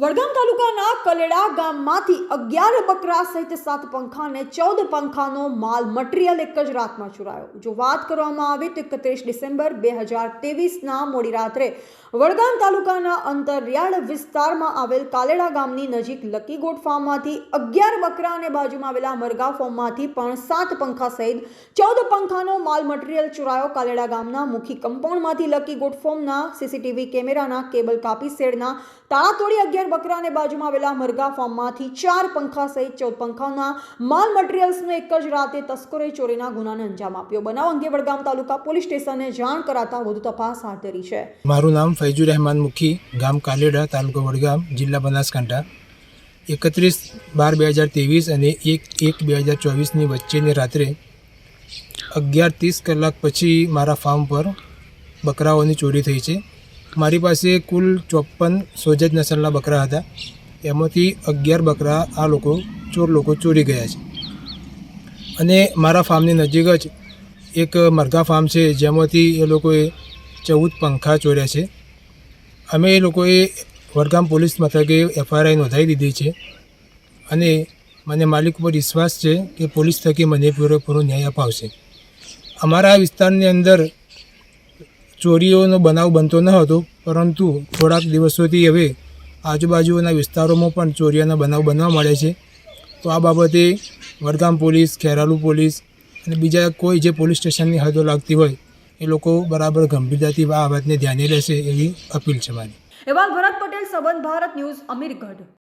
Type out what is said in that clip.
વડગામ તાલુકાના કલેડા ગામમાંથી 11 બકરા સહિત 7 પંખા અને 14 પંખાનો માલ મટીરીયલ એક જ રાતમાં ચોરાયો। જો વાત કરવામાં આવે તો 31 ડિસેમ્બર 2023ના મોડી રાત્રે વડગામ તાલુકાના અંતરિયાળ વિસ્તારમાં આવેલ કાલેડા ગામની નજીક લકી ગોટ ફાર્મમાંથી 11 બકરા અને બાજુમાં આવેલા મરઘા ફાર્મમાંથી પણ 7 પંખા સહિત 14 પંખાનો માલ મટીરીયલ ચોરાયો। કાલેડા ગામના મુખી કમ્પાઉન્ડમાંથી લકી ગોટ ફાર્મના સીસીટીવી કેમેરાના કેબલ કાપી શેડના તાળા તોડી 11 બકરા અને બાજુમાં આવેલા મરઘા ફાર્મમાંથી 4 પંખા સહિત 14 પંખાના માલ મટીરીયલ્સનો એક જ રાતે તસ્કરોએ ચોરીના ગુનાને અંજામ આપ્યો। બનાવ અંગે વડગામ તાલુકા પોલીસ સ્ટેશને જાણ કરાતા વધુ તપાસ હાથ ધરી છે। મારું નામ ફૈજુર રહેમાન મુખી, ગામ કાલેડા, તાલુકો વડગામ, જિલ્લા બનાસકાંઠા। 31/12/2023 અને 1/1/2024ની વચ્ચેની રાત્રે 11:30 કલાક પછી મારા ફાર્મ પર બકરાઓની ચોરી થઈ છે। મારી પાસે કુલ 54 સોજત નસલના બકરા હતા। એમાંથી 11 બકરા આ ચોર લોકો ચોરી ગયા છે। અને મારા ફાર્મની નજીક જ એક મરઘા ફાર્મ છે, જેમાંથી એ લોકોએ 14 પંખા ચોર્યા છે। અમે એ લોકોએ વડગામ પોલીસ મથકે FIR નોંધાવી દીધી છે અને મને માલિક ઉપર વિશ્વાસ છે કે પોલીસ થકી મને પૂરેપૂરો ન્યાય અપાવશે। અમારા વિસ્તારની અંદર ચોરીઓનો બનાવ બનતો ન હતો, પરંતુ થોડાક દિવસોથી હવે આજુબાજુના વિસ્તારોમાં પણ ચોરીઓના બનાવ બનવા મળે છે। તો આ બાબતે વડગામ પોલીસ, ખેરાલુ પોલીસ અને બીજા કોઈ જે પોલીસ સ્ટેશનની હદો લાગતી હોય એ લોકો બરાબર ગંભીરતાથી આ વાતને ધ્યાને લેશે એવી અપીલ છે મારી। અહેવાલ ભરત પટેલ, સંબંધ ભારત ન્યૂઝ, અમીરગઢ।